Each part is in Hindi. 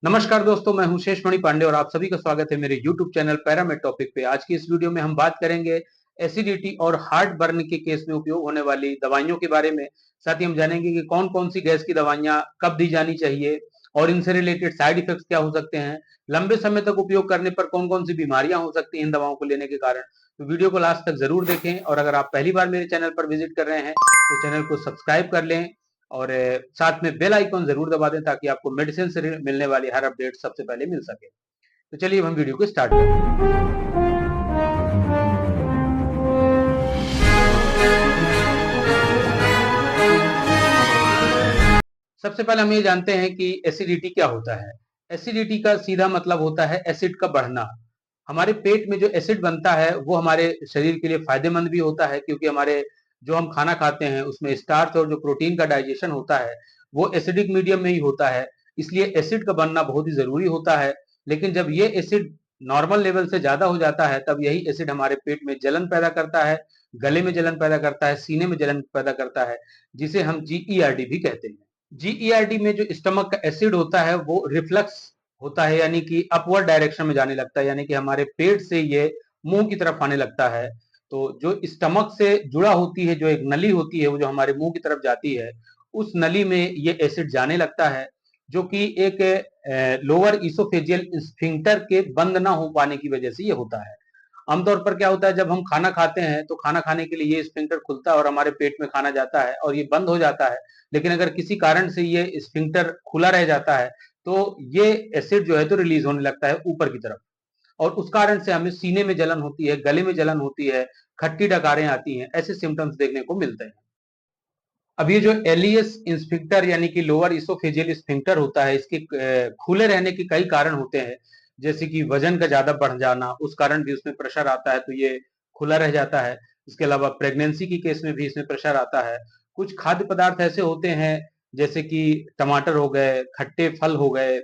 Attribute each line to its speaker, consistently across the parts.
Speaker 1: नमस्कार दोस्तों, मैं हूं शेषमणि पांडे और आप सभी का स्वागत है मेरे YouTube चैनल पैरामेड टॉपिक पे। आज की इस वीडियो में हम बात करेंगे एसिडिटी और हार्ट बर्न के केस में उपयोग होने वाली दवाइयों के बारे में। साथ ही हम जानेंगे कि कौन कौन सी गैस की दवाइयां कब दी जानी चाहिए और इनसे रिलेटेड साइड इफेक्ट्स क्या हो सकते हैं, लंबे समय तक उपयोग करने पर कौन कौन सी बीमारियां हो सकती हैं इन दवाओं को लेने के कारण। तो वीडियो को लास्ट तक जरूर देखें और अगर आप पहली बार मेरे चैनल पर विजिट कर रहे हैं तो चैनल को सब्सक्राइब कर लें और साथ में बेल आइकॉन जरूर दबा दें ताकि आपको मेडिसिन से मिलने वाली हर अपडेट सबसे पहले मिल सके। तो चलिए अब हम वीडियो को स्टार्ट करते हैं। सबसे पहले हम ये जानते हैं कि एसिडिटी क्या होता है। एसिडिटी का सीधा मतलब होता है एसिड का बढ़ना। हमारे पेट में जो एसिड बनता है वो हमारे शरीर के लिए फायदेमंद भी होता है, क्योंकि हमारे जो हम खाना खाते हैं उसमें स्टार्च और जो प्रोटीन का डाइजेशन होता है वो एसिडिक मीडियम में ही होता है। इसलिए एसिड का बनना बहुत ही जरूरी होता है। लेकिन जब ये एसिड नॉर्मल लेवल से ज्यादा हो जाता है तब यही एसिड हमारे पेट में जलन पैदा करता है, गले में जलन पैदा करता है, सीने में जलन पैदा करता है, जिसे हम जीईआरडी भी कहते हैं। जीईआरडी में जो स्टमक का एसिड होता है वो रिफ्लक्स होता है, यानी कि अपवर्ड डायरेक्शन में जाने लगता है, यानी कि हमारे पेट से ये मुंह की तरफ आने लगता है। तो जो स्टमक से जुड़ा होती है, जो एक नली होती है वो जो हमारे मुंह की तरफ जाती है, उस नली में ये एसिड जाने लगता है, जो कि एक लोअर इसोफेजियल स्फिंक्टर के बंद ना हो पाने की वजह से ये होता है। आमतौर पर क्या होता है, जब हम खाना खाते हैं तो खाना खाने के लिए ये स्फिंक्टर खुलता है और हमारे पेट में खाना जाता है और ये बंद हो जाता है। लेकिन अगर किसी कारण से ये स्फिंक्टर खुला रह जाता है तो ये एसिड जो है तो रिलीज होने लगता है ऊपर की तरफ, और उस कारण से हमें सीने में जलन होती है, गले में जलन होती है, खट्टी डकारें आती हैं, ऐसे सिम्टम्स देखने को मिलते हैं। अब ये जो एलियस स्फिंक्टर यानी कि लोअर इसोफेजियल स्फिंक्टर होता है, इसके खुले रहने के कई कारण होते हैं, जैसे कि वजन का ज्यादा बढ़ जाना, उस कारण भी उसमें प्रेशर आता है तो ये खुला रह जाता है। इसके अलावा प्रेगनेंसी की केस में भी इसमें प्रेशर आता है। कुछ खाद्य पदार्थ ऐसे होते हैं जैसे कि टमाटर हो गए, खट्टे फल हो गए,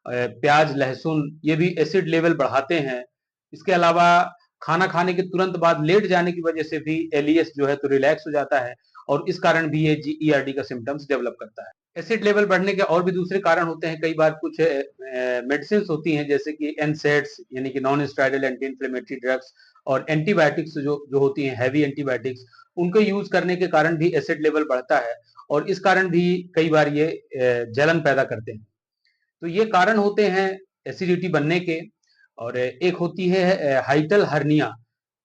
Speaker 1: प्याज, लहसुन, ये भी एसिड लेवल बढ़ाते हैं। इसके अलावा खाना खाने के तुरंत बाद लेट जाने की वजह से भी एलियस जो है तो रिलैक्स हो जाता है और इस कारण भी ये जीईआरडी का सिम्टम्स डेवलप करता है। एसिड लेवल बढ़ने के और भी दूसरे कारण होते हैं। कई बार कुछ मेडिसिन होती हैं जैसे कि एनसेड्स यानी कि non steroidal anti inflammatory drugs और एंटीबायोटिक्स जो जो होती हैं हैवी एंटीबायोटिक्स, उनको यूज करने के कारण भी एसिड लेवल बढ़ता है और इस कारण भी कई बार ये जलन पैदा करते हैं। तो ये कारण होते हैं एसिडिटी बनने के। और एक होती है हाइटल हर्निया।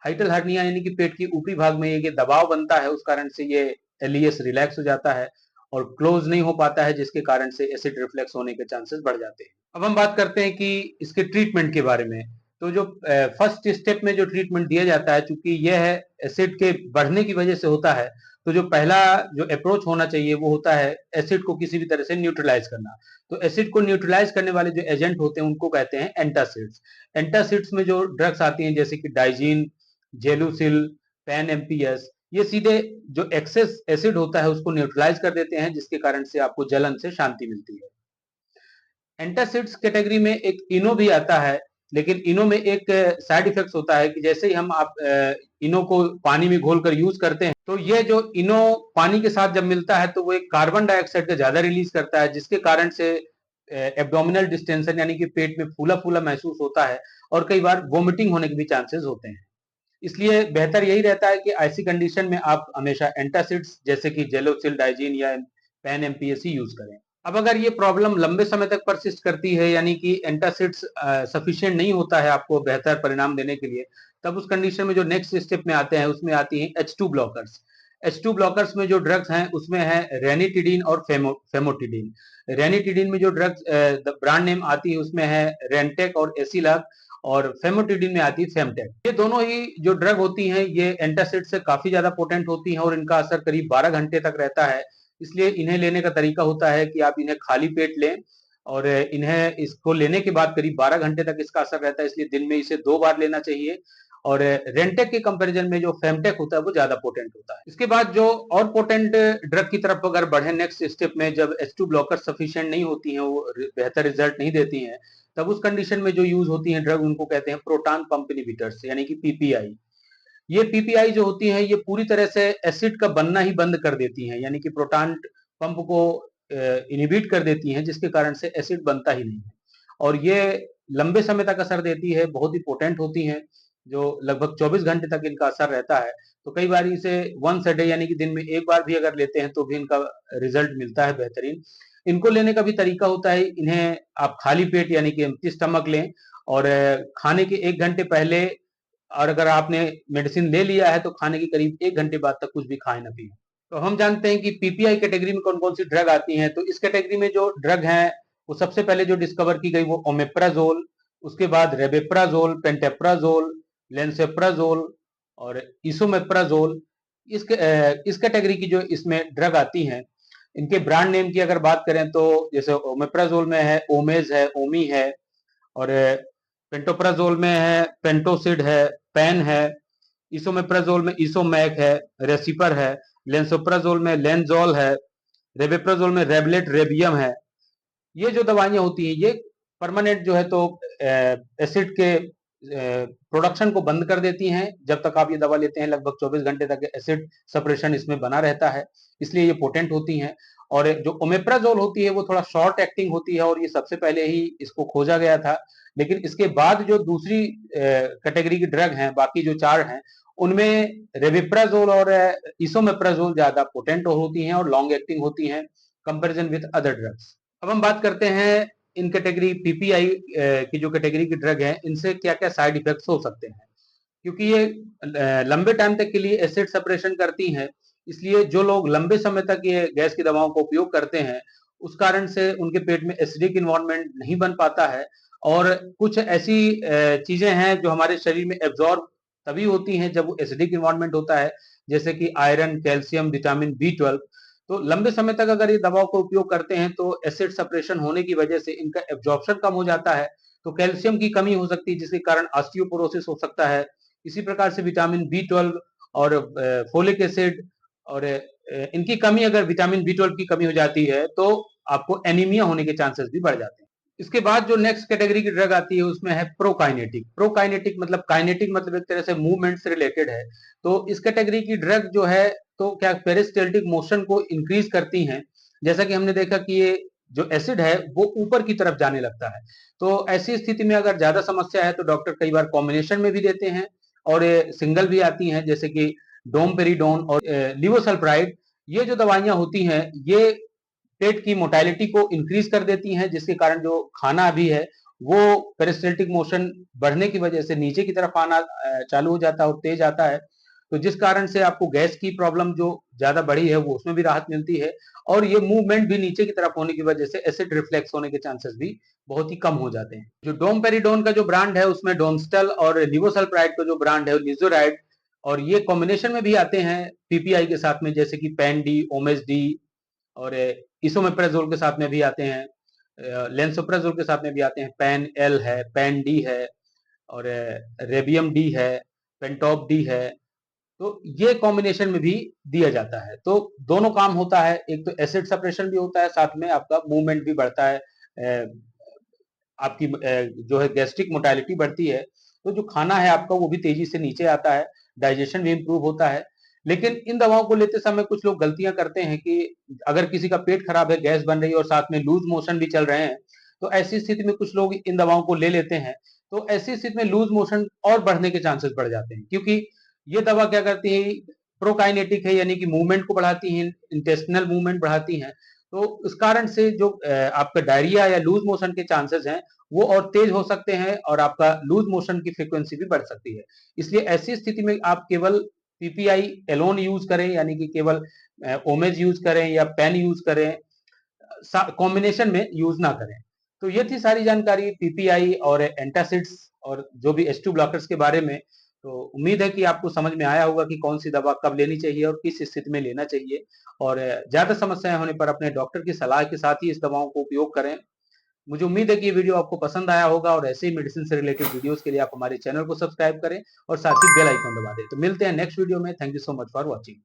Speaker 1: हाइटल हर्निया यानी कि पेट की ऊपरी भाग में ये दबाव बनता है, उस कारण से ये एलियस रिलैक्स हो जाता है और क्लोज नहीं हो पाता है, जिसके कारण से एसिड रिफ्लेक्स होने के चांसेस बढ़ जाते हैं। अब हम बात करते हैं कि इसके ट्रीटमेंट के बारे में। तो जो फर्स्ट स्टेप में जो ट्रीटमेंट दिया जाता है, चूंकि यह है एसिड के बढ़ने की वजह से होता है, तो जो पहला जो अप्रोच होना चाहिए वो होता है एसिड को किसी भी तरह से न्यूट्रलाइज करना। तो एसिड को न्यूट्रलाइज करने वाले जो एजेंट होते हैं उनको कहते हैं एंटासिड्स। एंटासिड्स में जो ड्रग्स आती हैं जैसे कि डाइजीन, जेलुसिल, पेन एमपीएस, ये सीधे जो एक्सेस एसिड होता है उसको न्यूट्रलाइज कर देते हैं, जिसके कारण से आपको जलन से शांति मिलती है। एंटासिड्स कैटेगरी में एक इनो भी आता है, लेकिन इनो में एक साइड इफेक्ट होता है कि जैसे ही हम आप इनो को पानी में घोलकर यूज करते हैं तो ये जो इनो पानी के साथ जब मिलता है तो वो एक कार्बन डाइऑक्साइड का ज्यादा रिलीज करता है, जिसके कारण से एब्डोमिनल डिस्टेंशन यानी कि पेट में फूला फूला महसूस होता है और कई बार वोमिटिंग होने के भी चांसेस होते हैं। इसलिए बेहतर यही रहता है कि ऐसी कंडीशन में आप हमेशा एंटासिड्स जैसे कि जेलोसिल, डाइजीन या पेन एमपीएस ही यूज करें। अब अगर ये प्रॉब्लम लंबे समय तक परसिस्ट करती है, यानी कि एंटासिड्स सफिशिएंट नहीं होता है आपको बेहतर परिणाम देने के लिए, तब उस कंडीशन में जो नेक्स्ट स्टेप में आते हैं उसमें आती हैं H2 ब्लॉकर्स। H2 ब्लॉकर्स में जो ड्रग्स हैं उसमें है रेनिटिडीन और फेमोटिडीन। रेनिटिडीन में जो ड्रग्स ब्रांड नेम आती है उसमें है रेंटेक और एसिलग, और फेमोटिडीन में आती है फेमटेक। ये दोनों ही जो ड्रग होती हैं ये एंटासिड से काफी ज्यादा पोटेंट होती हैं और इनका असर करीब 12 घंटे तक रहता है। इसलिए इन्हें लेने का तरीका होता है कि आप इन्हें खाली पेट लें और इन्हें इसको लेने के बाद करीब 12 घंटे तक इसका असर रहता है, इसलिए दिन में इसे 2 बार लेना चाहिए। और रेंटेक के कंपैरिजन में जो फेमटेक होता है वो ज्यादा पोटेंट होता है। इसके बाद जो और पोटेंट ड्रग की तरफ अगर बढ़े नेक्स्ट स्टेप में, जब H2 ब्लॉकर सफिशिएंट नहीं होती हैं, वो बेहतर रिजल्ट नहीं देती हैं, तब उस कंडीशन में जो यूज होती हैं ड्रग उनको कहते हैं प्रोटॉन पंप इनहिबिटर्स यानी कि पीपीआई। ये पीपीआई जो होती है ये पूरी तरह से एसिड का बनना ही बंद कर देती हैं, यानी कि प्रोटॉन पंप को इनहिबिट कर देती हैं, जिसके कारण से एसिड बनता ही नहीं है। और ये लंबे समय तक असर देती है, बहुत ही पोटेंट होती हैं, जो लगभग 24 घंटे तक इनका असर रहता है। तो कई बार इसे वंस अ डे यानी कि दिन में एक बार भी अगर लेते हैं तो भी इनका रिजल्ट मिलता है बेहतरीन। इनको लेने का भी तरीका होता है, इन्हें आप खाली पेट यानी कि एम्प्टी स्टमक लें और खाने के 1 घंटे पहले, और अगर आपने मेडिसिन ले लिया है तो खाने के करीब 1 घंटे बाद तक कुछ भी खाएँ ना पिएँ। तो हम जानते हैं कि पीपीआई कैटेगरी में कौन-कौन सी ड्रग आती हैं। तो इस कैटेगरी में जो ड्रग हैं, वो सबसे पहले जो डिस्कवर की गई वो ओमेप्राज़ोल, उसके बाद रेबेप्राज़ोल, पेंटेप्राज़ोल, लेंसेप्राज़ोल और इसोमेप्राज़ोल। इस कैटेगरी की जो इसमें ड्रग आती हैं, इनके ब्रांड नेम की अगर बात करें तो जैसे ओमेप्राज़ोल में है, ओमेज़ है, ओमी है और पेंटोप्राज़ोल में है, पेंटोसिड है, पेन है, इसोमेप्राज़ोल में इसोमैक है, रेसिपर है, लेंसोप्राज़ोल में लेंज़ोल है, रेबेप्राज़ोल में रेबलेट रेबियम है। ये जो दवाइयाँ होती हैं, ये परमानेंट जो है तो एसिड के प्रोडक्शन को बंद कर देती हैं। जब तक आप ये दवा लेते हैं लगभग 24 घंटे तक एसिड सप्रेशन इसमें बना रहता है, इसलिए ये पोटेंट होती हैं। और जो ओमेप्राज़ोल होती है वो थोड़ा शॉर्ट एक्टिंग होती है और ये सबसे पहले ही इसको खोजा गया था। लेकिन इसके बाद जो दूसरी कैटेगरी की ड्रग हैं, बाकी जो 4 हैं, उनमें रेबिप्राज़ोल और इसोमेप्राज़ोल ज़्यादा पोटेंट होती हैं और लॉन्ग एक्टिंग होती हैं कंपैरिज़न विद अदर ड्रग्स। अब हम बात करते हैं इन कैटेगरी पीपीआई की जो कैटेगरी की ड्रग है, इनसे क्या-क्या साइड इफेक्ट्स हो सकते हैं। क्योंकि ये लंबे टाइम तक के लिए एसिड सेपरेशन करती हैं, इसलिए जो लोग लंबे समय तक ये गैस की दवाओं का उपयोग करते हैं, उस कारण से उनके पेट में एसिडिक एनवायरनमेंट नहीं बन पाता है और कुछ ऐसी चीज़ें हैं जो हमारे शरीर में एब्ज़ॉर्ब तभी होती हैं जब वो एसिडिक एनवायरनमेंट होता है, जैसे कि आयरन, कैल्शियम, विटामिन बी12। तो लंबे समय तक अगर ये दवाओं का उपयोग करते हैं तो एसिड सेपरेशन होने की वजह से इनका एब्ज़ॉर्प्शन कम हो जाता है, तो कैल्शियम की कमी हो सकती है जिसके कारण ऑस्टियोपोरोसिस हो सकता है। इसी प्रकार से विटामिन बी12 और फोलिक एसिड और इनकी कमी, अगर विटामिन बी12 की कमी हो जाती है तो आपको एनीमिया होने के चांसेस भी बढ़ जाते हैं। इसके बाद जो नेक्स्ट कैटेगरी की ड्रग आती है उसमें है प्रोकाइनेटिक। प्रोकाइनेटिक मतलब काइनेटिक मतलब एक तरह से मूवमेंट से रिलेटेड है। तो इस कैटेगरी की ड्रग जो है तो क्या पेरिस्टाल्टिक मोशन को इंक्रीज करती हैं। जैसा कि हमने देखा कि ये जो एसिड है वो ऊपर की तरफ जाने लगता है। तो ऐसी स्थिति में अगर ज्यादा समस्या है तो डॉक्टर कई बार कॉम्बिनेशन में भी देते हैं और सिंगल भी आती हैं, जैसे कि डोमपेरिडोन और लिवोसल्प्राइड। ये जो दवाइयां होती हैं ये पेट की मोटालिटी को इंक्रीज कर देती हैं, जिसके कारण जो खाना भी है वो पेरिस्टाल्टिक मोशन बढ़ने की वजह से नीचे की तरफ आना चालू हो जाता है और तेज आता है। तो जिस कारण से आपको गैस की प्रॉब्लम जो ज्यादा बढ़ी है वो उसमें भी राहत मिलती है और ये मूवमेंट भी नीचे की तरफ होने की वजह से एसिड रिफ्लेक्स होने के चांसेस भी बहुत ही कम हो जाते हैं। जो डोमपेरिडोन का जो ब्रांड है उसमें डोमस्टल और लिवोसल्प्राइड का जो ब्रांड है लिजोराइड, और ये कॉम्बिनेशन में भी आते हैं पीपीआई के साथ में, जैसे कि पेन डी, ओमेस डी और इसोमेप्राज़ोल के साथ में भी आते हैं, लेंसोप्राज़ोल के साथ में भी आते हैं, पेन एल है, पेन डी है और रेबियम डी है, पेंटॉप डी है। तो ये कॉम्बिनेशन में भी दिया जाता है। तो दोनों काम होता है, एक तो एसिड सप्रेशन भी होता है, साथ में आपका मूवमेंट भी बढ़ता है, आपकी जो है गैस्ट्रिक मोटालिटी बढ़ती है, तो जो खाना है आपका वो भी तेजी से नीचे आता है, डाइजेशन भी इम्प्रूव होता है। लेकिन इन दवाओं को लेते समय कुछ लोग गलतियां करते हैं कि अगर किसी का पेट खराब है, गैस बन रही है और साथ में लूज मोशन भी चल रहे हैं, तो ऐसी स्थिति में कुछ लोग इन दवाओं को ले लेते हैं। तो ऐसी स्थिति में लूज मोशन और बढ़ने के चांसेस बढ़ जाते हैं, क्योंकि ये दवा क्या करती है, प्रोकाइनेटिक है यानी कि मूवमेंट को बढ़ाती है, इंटेस्टिनल मूवमेंट बढ़ाती है। तो इस कारण से जो आपका डायरिया या लूज मोशन के चांसेस हैं वो और तेज हो सकते हैं और आपका लूज मोशन की फ्रीक्वेंसी भी बढ़ सकती है। इसलिए ऐसी स्थिति में आप केवल पीपीआई एलोन यूज करें, यानी कि केवल ओमेज यूज करें या पेन यूज करें, कॉम्बिनेशन में यूज ना करें। तो ये थी सारी जानकारी पीपीआई और एंटासिड्स और जो भी H2 ब्लॉकर्स के बारे में। तो उम्मीद है कि आपको समझ में आया होगा कि कौन सी दवा कब लेनी चाहिए और किस स्थिति में लेना चाहिए, और ज्यादा समस्याएं होने पर अपने डॉक्टर की सलाह के साथ ही इस दवाओं को उपयोग करें। मुझे उम्मीद है कि ये वीडियो आपको पसंद आया होगा और ऐसे ही मेडिसिन से रिलेटेड वीडियोस के लिए आप हमारे चैनल को सब्सक्राइब करें और साथ ही बेल आइकन दबा दें। तो मिलते हैं नेक्स्ट वीडियो में। Thank you so much for watching.